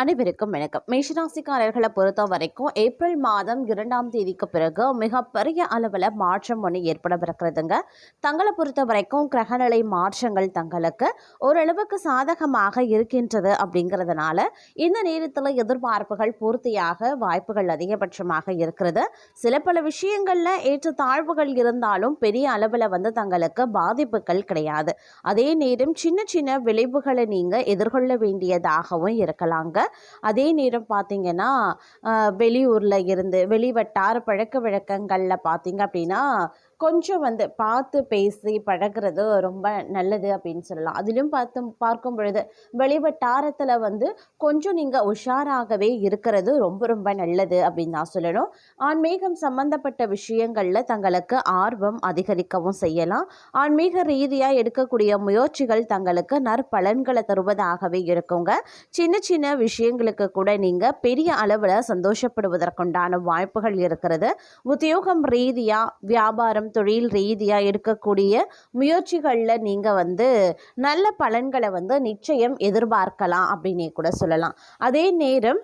அனைவருக்கும் வணக்கம். மேஷராசிக்காரர்களை பொறுத்த வரைக்கும் ஏப்ரல் மாதம் 2ஆம் தேதிக்கு பிறகு மிகப்பெரிய அளவில் மாற்றம் ஒன்று ஏற்படவிருக்கிறதுங்க. தங்களை பொறுத்த வரைக்கும் கிரகநிலை மாற்றங்கள் தங்களுக்கு ஓரளவுக்கு சாதகமாக இருக்கின்றது. அப்படிங்கிறதுனால இந்த நேரத்தில் எதிர்பார்ப்புகள் பூர்த்தியாக வாய்ப்புகள் அதிகபட்சமாக இருக்கிறது. சில பல விஷயங்களில் ஏற்ற தாழ்வுகள் இருந்தாலும் பெரிய அளவில் தங்களுக்கு பாதிப்புகள் கிடையாது. அதே நேரம் சின்ன சின்ன விளைவுகளை நீங்கள் எதிர்கொள்ள வேண்டியதாகவும் இருக்கலாங்க. அதே நேரம் பார்த்தீங்கன்னா வெளியூரில் இருந்து வெளிவட்டார பழக்க வழக்கங்களில் பார்த்தீங்க அப்படின்னா கொஞ்சம் பார்த்து பேசி பழகிறது ரொம்ப நல்லது அப்படின்னு சொல்லலாம். அதிலும் பார்க்கும் பொழுது வெளிவட்டாரத்தில் கொஞ்சம் நீங்கள் உஷாராகவே இருக்கிறது ரொம்ப ரொம்ப நல்லது அப்படின்னு தான் சொல்லணும். ஆன்மீகம் சம்பந்தப்பட்ட விஷயங்களில் தங்களுக்கு ஆர்வம் அதிகரிக்கவும் செய்யலாம். ஆன்மீக ரீதியாக எடுக்கக்கூடிய முயற்சிகள் தங்களுக்கு நற்பலன்களை தருவதாகவே இருக்குங்க. சின்ன சின்ன விஷயங்களுக்கு கூட நீங்கள் பெரிய அளவில் சந்தோஷப்படுவதற்குண்டான வாய்ப்புகள் இருக்கிறது. உத்தியோகம் ரீதியாக வியாபாரம் தொழில் ரீதியாக எடுக்கக்கூடிய முயற்சிகளில் நீங்கள் நல்ல பலன்களை நிச்சயம் எதிர்பார்க்கலாம் அப்படின்னே கூட சொல்லலாம். அதே நேரம்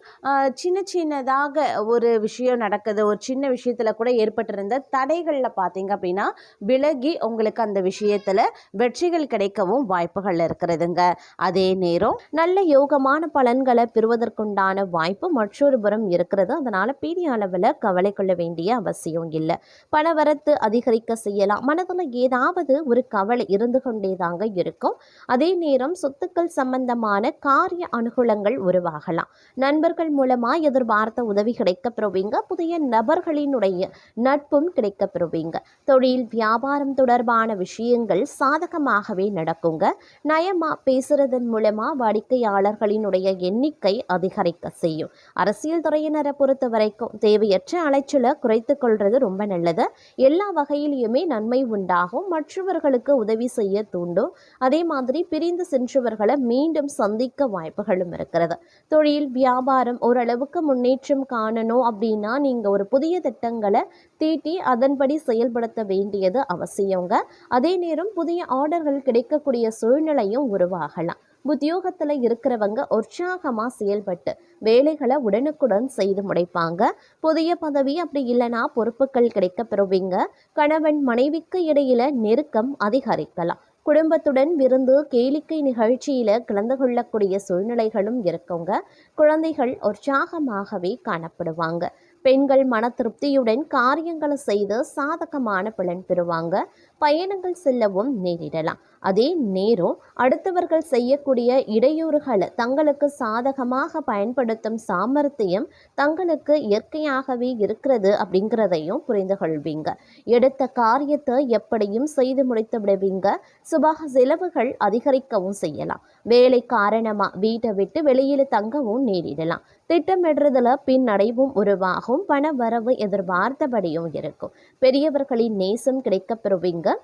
சின்ன சின்னதாக ஒரு விஷயம் நடக்குது, ஒரு சின்ன விஷயத்தில் கூட ஏற்பட்டிருந்த தடைகளில் பார்த்தீங்க அப்படின்னா விலகி உங்களுக்கு அந்த விஷயத்தில் வெற்றிகள் கிடைக்கவும் வாய்ப்புகள் இருக்கிறதுங்க. அதே நேரம் நல்ல யோகமான பலன்களை பெறுவதற்குண்டான வாய்ப்பு மற்றொரு புறம் இருக்கிறது. அதனால் பெரிய அளவில் கவலை கொள்ள வேண்டிய அவசியம் இல்லை. பணவரத்து அதிகரிக்க செய்யலாம். மனதில் ஏதாவது ஒரு கவலை இருந்து கொண்டே தாங்க இருக்கும். அதே நேரம் சொத்துக்கள் சம்பந்தமான காரிய அனுகூலங்கள் உருவாகலாம். நண்பர்கள் மூலமா எதிர்பார்த்த உதவி கிடைக்க பெறுவீங்க. புதிய நபர்களினுடைய நட்பும் கிடைக்க பெறுவீங்க. தொழில் வியாபாரம் தொடர்பான விஷயங்கள் சாதகமாகவே நடக்குங்க. நயமா பேசுறதன் மூலமா வாடிக்கையாளர்களினுடைய எண்ணிக்கை அதிகரிக்க செய்யும். அரசியல் துறையினரை பொறுத்த வரைக்கும் தேவையற்ற அலைச்சலை குறைத்துக் கொள்வது ரொம்ப நல்லது. எல்லா வகையிலுமே நன்மை உண்டாகும். மற்றவர்களுக்கு உதவி செய்ய தூண்டும். அதே மாதிரி பிரிந்து சென்றவர்களை மீண்டும் சந்திக்க வாய்ப்புகளும் இருக்கிறது. தொழில் வியாபாரம் ஓரளவுக்கு முன்னேற்றம் காணணும் அப்படின்னா நீங்கள் ஒரு புதிய திட்டங்களை தீட்டி அதன்படி செயல்படுத்த வேண்டியது அவசியங்க. அதே நேரம் புதிய ஆர்டர்கள் கிடைக்கக்கூடிய சூழ்நிலையும் உருவாகலாம். உத்தியோகத்தில் இருக்கிறவங்க உற்சாகமாக செயல்பட்டு வேலைகளை உடனுக்குடன் செய்து முடிப்பாங்க. புதிய பதவி அப்படி இல்லைன்னா பொறுப்புகள் கிடைக்க பெறுவீங்க. கணவன் மனைவிக்கு இடையில நெருக்கம் அதிகரிக்கலாம். குடும்பத்துடன் விருந்து கேளிக்கை நிகழ்ச்சியில கலந்து கொள்ளக்கூடிய சூழ்நிலைகளும் இருக்குங்க. குழந்தைகள் உற்சாகமாகவே காணப்படுவாங்க. பெண்கள் மன திருப்தியுடன் காரியங்களை செய்து சாதகமான பலன் பெறுவாங்க. பயணங்கள் செல்லவும் நேரிடலாம். அதே நேரம் அடுத்தவர்கள் செய்யக்கூடிய இடையூறுகளை தங்களுக்கு சாதகமாக பயன்படுத்தும் சாமர்த்தியம் தங்களுக்கு இயற்கையாகவே இருக்கிறது அப்படிங்கிறதையும் புரிந்து கொள்வீங்க. எடுத்த காரியத்தை எப்படியும் செய்து முடித்து விடுவீங்க. சுபக செலவுகள் அதிகரிக்கவும் செய்யலாம். வேலை காரணமாக வீட்டை விட்டு வெளியில் தங்கவும் நேரிடலாம். திட்டமிடுறதுல பின்னடைவும் உருவாகும். பண வரவு எதிர்பார்த்தபடியும் இருக்கும். பெரியவர்களின் நேசம் கிடைக்க பெறுவீங்க.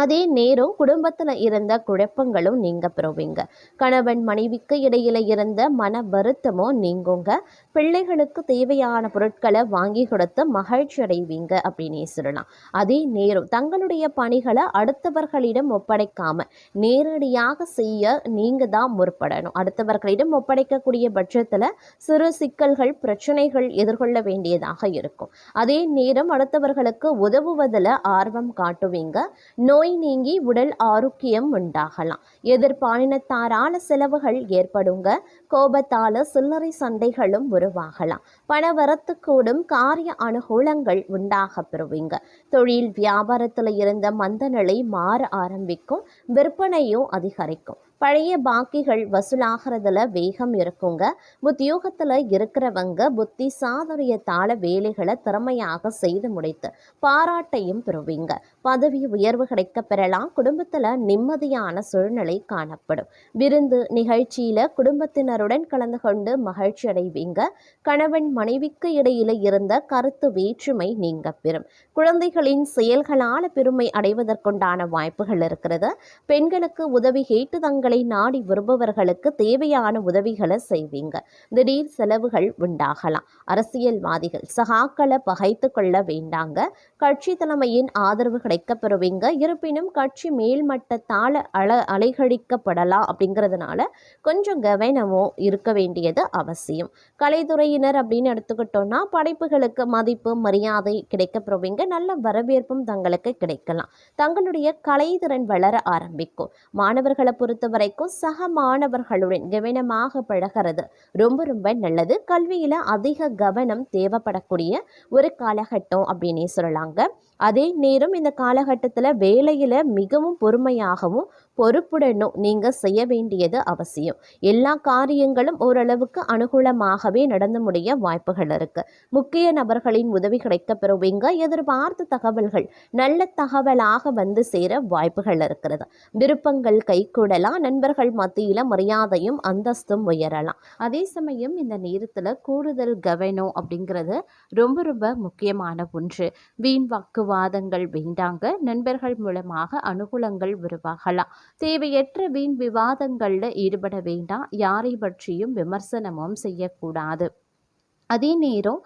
அதே நேரம் குடும்பத்தில் இருந்த குழப்பங்களும் நீங்க பெறுவீங்க. கணவன் மனைவிக்கு இடையில இருந்த மன வருத்தமோ நீங்குங்க. பிள்ளைகளுக்கு தேவையான பொருட்களை வாங்கி கொடுத்து மகிழ்ச்சி அடைவீங்க அப்படின்னே சொல்லலாம். அதே நேரம் தங்களுடைய பணிகளை அடுத்தவர்களிடம் ஒப்படைக்காம நேரடியாக செய்ய நீங்க தான் முற்படணும். அடுத்தவர்களிடம் ஒப்படைக்கக்கூடிய பட்சத்தில் சிறு சிக்கல்கள் பிரச்சனைகள் எதிர்கொள்ள வேண்டியதாக இருக்கும். அதே நேரம் அடுத்தவர்களுக்கு உதவுவதில் ஆர்வம் காட்டுவீங்க. நோய் நீங்கி உடல் ஆரோக்கியம் உண்டாகலாம். எதிர்பாலினத்தாரான செலவுகள் ஏற்படுங்க. கோபத்தால சில்லறை சண்டைகளும் உருவாகலாம். பணவரத்து கூடும். காரிய அனுகூலங்கள் உண்டாக பெறுவீங்க. தொழில் வியாபாரத்தில் இருந்த மந்த நிலை மாற ஆரம்பிக்கும். விற்பனையும் அதிகரிக்கும். பழைய பாக்கிகள் வசூலாகிறதுல வேகம் இருக்குங்க. உத்தியோகத்தில் இருக்கிறவங்க புத்தி சாதுரியத்தால வேலைகளை திறமையாக செய்து முடித்து பாராட்டையும் பெறுவீங்க. பதவி உயர்வு கிடைக்க பெறலாம். குடும்பத்தில் நிம்மதியான சூழ்நிலை காணப்படும். விருந்து நிகழ்ச்சியில குடும்பத்தினருடன் கலந்து கொண்டு மகிழ்ச்சி அடைவீங்க. கணவன் மனைவிக்கு இடையில இருந்த கருத்து வேற்றுமை நீங்க பெறும். குழந்தைகளின் செயல்களால் பெருமை அடைவதற்குண்டான வாய்ப்புகள் இருக்கிறது. பெண்களுக்கு உதவி கேட்டு தங்கள் உதவிகளை நாடி வருபவர்களுக்கு தேவையான உதவிகளை செய்வீங்க. திடீர் செலவுகள் உண்டாகலாம். அரசியல்வாதிகள் சகாக்களை பகைத்து கொள்ள வேண்டாங்க. கட்சி தலைமையின் ஆதரவு கிடைக்கப் பெறுவீங்க. இருப்பினும் கட்சி மேல்மட்டத்தால் அலைகழிக்கப்படலாம். அப்படிங்கிறதுனால கொஞ்சம் கவனமும் இருக்க வேண்டியது அவசியம். கலைத்துறையினர் அப்படின்னு எடுத்துக்கிட்டோம்னா படைப்புகளுக்கு மதிப்பு மரியாதை கிடைக்கப் பெறுவீங்க. நல்ல வரவேற்பும் தங்களுக்கு கிடைக்கலாம். தங்களுடைய கலைத்திறன் வளர ஆரம்பிக்கும். மாணவர்களை பொறுத்த வரைக்கும் சக மாணவர்களுடன் கவனமாக பழகிறது ரொம்ப ரொம்ப நல்லது. கல்வியில அதிக கவனம் தேவைப்படக்கூடிய ஒரு காலகட்டம் அப்படின்னே சொல்லலாங்க. அதே நேரம் இந்த காலகட்டத்தில் வேலையில மிகவும் பொறுமையாகவும் பொறுப்புடனும் நீங்க செய்ய வேண்டியது அவசியம். எல்லா காரியங்களும் ஓரளவுக்கு அனுகூலமாகவே நடந்து முடிய வாய்ப்புகள் இருக்கு. முக்கிய நபர்களின் உதவி கிடைக்க பெறுவீங்க. எதிர்பார்த்த தகவல்கள் நல்ல தகவலாக வந்து சேர வாய்ப்புகள் இருக்கிறது. விருப்பங்கள் கைகூடலாம். நண்பர்கள் மத்தியில மரியாதையும் அந்தஸ்தும் உயரலாம். அதே சமயம் இந்த நேரத்துல கூடுதல் கவனம் அப்படிங்கிறது ரொம்ப ரொம்ப முக்கியமான ஒன்று. வீண் வாக்குவாதங்கள் வேண்டாங்க. நண்பர்கள் மூலமாக அனுகூலங்கள் உருவாகலாம். தேவையற்ற வீண் விவாதங்கள்ல ஈடுபட வேண்டாம். யாரை பற்றியும் விமர்சனமும் செய்யக்கூடாது. அதே நேரம்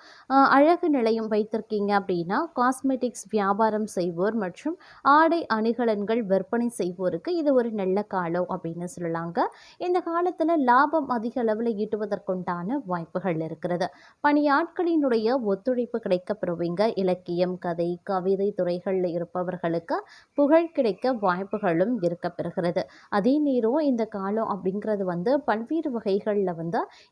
அழகு நிலையம் வைத்திருக்கீங்க அப்படின்னா காஸ்மெட்டிக்ஸ் வியாபாரம் செய்வோர் மற்றும் ஆடை அணிகலன்கள் விற்பனை செய்வோருக்கு இது ஒரு நல்ல காலம் அப்படின்னு சொல்லலாங்க. இந்த காலத்தில் லாபம் அதிக அளவில் ஈட்டுவதற்குண்டான வாய்ப்புகள் இருக்கிறது. பணியாட்களினுடைய ஒத்துழைப்பு கிடைக்கப்பெறுவீங்க. இலக்கியம், கதை, கவிதை துறைகளில் இருப்பவர்களுக்கு புகழ் கிடைக்க வாய்ப்புகளும் இருக்கப்பெறுகிறது. அதே நேரம் இந்த காலம் அப்படிங்கிறது பல்வேறு வகைகளில்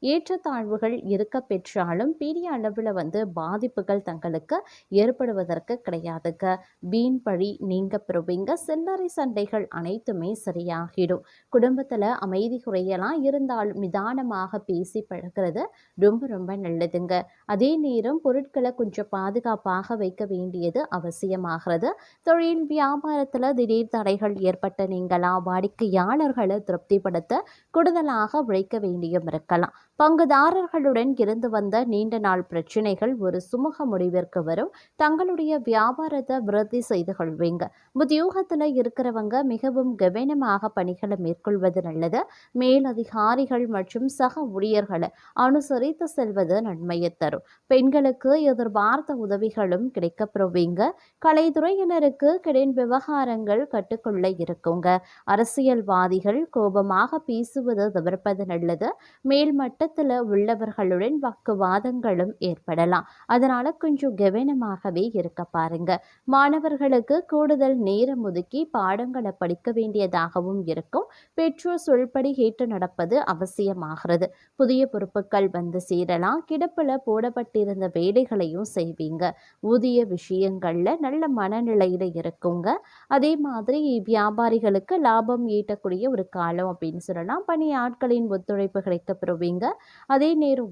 ஏற்றத்தாழ்வுகள் இருக்க பெற்றாலும் பெரிய அளவில் பாதிப்புகள் தங்களுக்கு ஏற்படுவதற்கு கிடையாதுங்க. வீண் பழி நீங்க பெறுவீங்க. சில்லறை சண்டைகள் அனைத்துமே சரியாகிடும். குடும்பத்தில் அமைதி குறையலாம். இருந்தாலும் நிதானமாக பேசி பழகிறது ரொம்ப ரொம்ப நல்லதுங்க. அதே நேரம் பொருட்களை கொஞ்சம் பாதுகாப்பாக வைக்க வேண்டியது அவசியமாகிறது. தொழில் வியாபாரத்தில் திடீர் தடைகள் ஏற்பட்ட நீங்களா வாடிக்கையாளர்களை திருப்திப்படுத்த கூடுதலாக உழைக்க வேண்டியும் இருக்கலாம். பங்குதாரர்களுடன் இருந்து வந்த நீண்ட நாள் பிரச்சனைகள் ஒரு சுமூக முடிவிற்கு வரும். தங்களுடைய வியாபாரத்தை விருத்தி செய்து கொள்வீங்க. உத்தியோகத்தில் இருக்கிறவங்க மிகவும் கவனமாக பணிகளை மேற்கொள்வது நல்லது. மேலதிகாரிகள் மற்றும் சக ஊழியர்களை அனுசரித்து செல்வது நன்மையை தரும். பெண்களுக்கு எதிர்பார்த்த உதவிகளும் கிடைக்கப்பெறுவீங்க. கலைத்துறையினருக்கு கடன் விவகாரங்கள் கட்டுக்குள்ள இருக்குங்க. அரசியல்வாதிகள் கோபமாக பேசுவது தவிர்ப்பது நல்லது. மேல்மட்டத்தில் உள்ளவர்களுடன் வாக்குவாதங்களும் ஏற்படலாம். அதனால கொஞ்சம் கவனமாகவே இருக்க பாருங்க. மாணவர்களுக்கு கூடுதல் நேரம் ஒதுக்கி பாடங்களை படிக்க வேண்டியதாகவும் இருக்கும். பெற்றோர் சொல்படி கேட்டு நடப்பது அவசியமாகிறது. புதிய பொறுப்புகள் வந்து சேரலாம். கிடப்பில் போடப்பட்டிருந்த வேலைகளையும் செய்வீங்க. ஊதிய விஷயங்கள்ல நல்ல மனநிலையில இருக்குங்க. அதே மாதிரி வியாபாரிகளுக்கு லாபம் ஈட்டக்கூடிய ஒரு காலம் அப்படின்னு சொல்லலாம். பணி ஆட்களின் ஒத்துழைப்பு கிடைக்கப்பெறுவீங்க. அதே நேரம்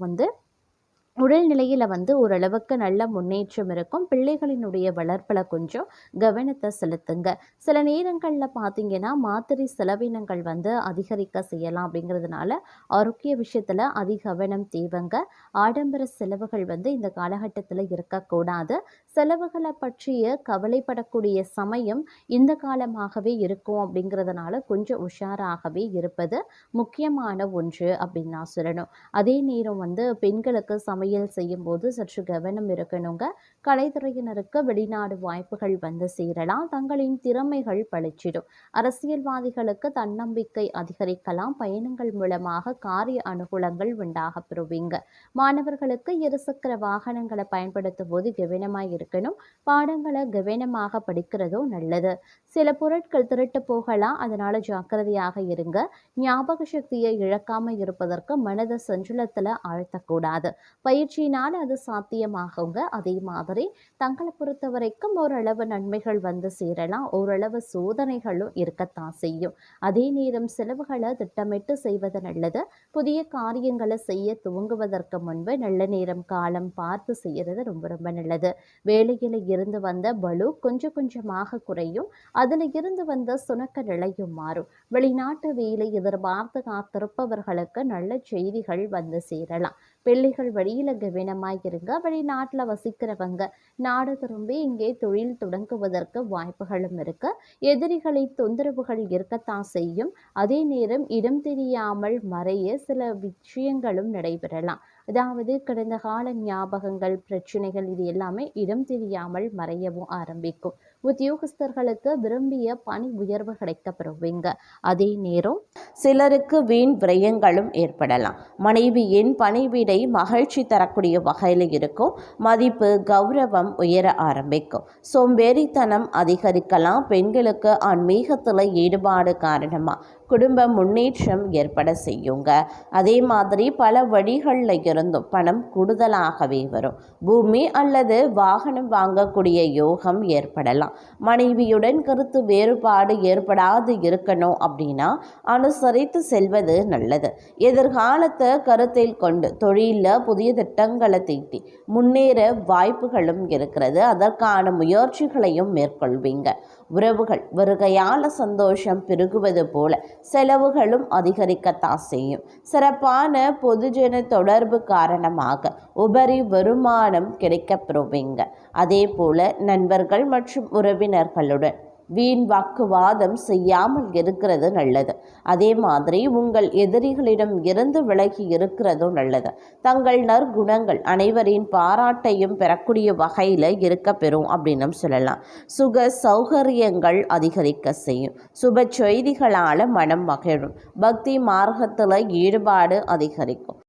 உடல்நிலையில் ஓரளவுக்கு நல்ல முன்னேற்றம் இருக்கும். பிள்ளைகளினுடைய வளர்ப்பில் கொஞ்சம் கவனத்தை செலுத்துங்க. சில நேரங்களில் பார்த்தீங்கன்னா மாத்திரை செலவினங்கள் அதிகரிக்க செய்யலாம். அப்படிங்கிறதுனால ஆரோக்கிய விஷயத்தில் அதிக கவனம் தேவைங்க. ஆடம்பர செலவுகள் இந்த காலகட்டத்தில் இருக்கக்கூடாது. செலவுகளை பற்றிய கவலைப்படக்கூடிய சமயம் இந்த காலமாகவே இருக்கும். அப்படிங்கிறதுனால கொஞ்சம் உஷாராகவே இருப்பது முக்கியமான ஒன்று அப்படின்னு நான் சொல்லணும். அதே நேரம் பெண்களுக்கு சமையல் செய்யும் போது சற்று கவனம் இருக்கணுங்க. கலைத்துறையினருக்கு வெளிநாடு வாய்ப்புகள் வந்து சேரலாம். தங்களின் திறமைகள் பளிச்சிடும். அரசியல்வாதிகளுக்கு தன்னம்பிக்கை அதிகரிக்கலாம். பயணங்கள் மூலமாக காரிய அனுகூலங்கள் உண்டாக பெறுவீங்க. மாணவர்களுக்கு இருசக்கர வாகனங்களை பயன்படுத்தும் போது கவனமாய் இருக்கணும். பாடங்களை கவனமாக படிக்கிறதும் நல்லது. சில பொருட்கள் திருட்டு போகலாம். அதனால ஜாக்கிரதையாக இருங்க. ஞாபக சக்தியை இழக்காம இருப்பதற்கு மனதை சஞ்சலத்தில் ஆழ்த்தக்கூடாது. பயிற்சியினால் அது சாத்தியமாகுங்க. அதே மாதிரி தங்களை பொறுத்த வரைக்கும் ஓரளவு நன்மைகள் வந்து சேரலாம். ஓரளவு சோதனைகளும் இருக்கத்தான் செய்யும். அதே நேரம் செலவுகளை திட்டமிட்டு செய்வது நல்லது. புதிய காரியங்களை செய்ய துவங்குவதற்கு முன்பு நல்ல நேரம் காலம் பார்த்து செய்யறது ரொம்ப ரொம்ப நல்லது. வேலையில இருந்து வந்த பலு கொஞ்சம் கொஞ்சமாக குறையும். அதுல இருந்து வந்த சுணக்க நிலையும் மாறும். வெளிநாட்டு வேலை எதிர்பார்த்து காத்திருப்பவர்களுக்கு நல்ல செய்திகள் வந்து சேரலாம். பிள்ளைகள் வழி வேலையில் கவனமாக இருங்க. வெளிநாட்டில் வசிக்கிறவங்க நாடு திரும்பி இங்கே தொழில் தொடங்குவதற்கு வாய்ப்புகளும் இருக்கு. எதிரிகளை தொந்தரவுகள் இருக்கத்தான் செய்யும். அதே நேரம் இடம் தெரியாமல் மறைய சில விஷயங்களும் நடைபெறலாம். அதாவது கடந்த கால ஞாபகங்கள், பிரச்சனைகள் இது எல்லாமே இடம் தெரியாமல் மறையவும் ஆரம்பிக்கும். உத்தியோகஸ்தர்களுக்கு விரும்பிய பணி உயர்வு கிடைக்கப்பெறுவீங்க. அதே நேரம் சிலருக்கு வீண் விரயங்களும் ஏற்படலாம். மனைவியின் பணிவிடை மகிழ்ச்சி தரக்கூடிய வகையில் இருக்கும். மதிப்பு, கௌரவம் உயர ஆரம்பிக்கும். சோம்பேறித்தனம் அதிகரிக்கலாம். பெண்களுக்கு ஆன்மீகத்தில் ஈடுபாடு காரணமாக குடும்ப முன்னேற்றம் ஏற்பட செய்யுங்க. அதே மாதிரி பல வழிகளில் இருந்தும் பணம் கூடுதலாகவே வரும். பூமி அல்லது வாகனம் வாங்கக்கூடிய யோகம் ஏற்படலாம். மனைவியுடன் கருத்து வேறுபாடு ஏற்படாது இருக்கணும் அப்படின்னா அனுசரித்து செல்வது நல்லது. எதிர்காலத்தை கருத்தில் கொண்டு தொழிலில் புதிய திட்டங்களை தீட்டி முன்னேற வாய்ப்புகளும் இருக்கிறது. அதற்கான முயற்சிகளையும் மேற்கொள்வீங்க. உறவுகள் வருகையால் சந்தோஷம் பெருகுவது போல செலவுகளும் அதிகரிக்கத்தான் செய்யும். சிறப்பான பொதுஜன தொடர்பு காரணமாக உபரி வருமானம் கிடைக்கப்பெறுவீங்க. அதே போல நண்பர்கள் மற்றும் உறவினர்களுடன் வீண் வாக்குவாதம் செய்யாமல் இருக்கிறது நல்லது. அதே மாதிரி உங்கள் எதிரிகளிடம் இருந்து விலகி இருக்கிறதும் நல்லது. தங்கள் நற்குணங்கள் அனைவரின் பாராட்டையும் பெறக்கூடிய வகையில் இருக்க பெறும் அப்படின்னு சொல்லலாம். சுக சௌகரியங்கள் அதிகரிக்க செய்யும். சுப செய்திகளால் மனம் மகிழும். பக்தி மார்க்கத்தில் ஈடுபாடு அதிகரிக்கும்.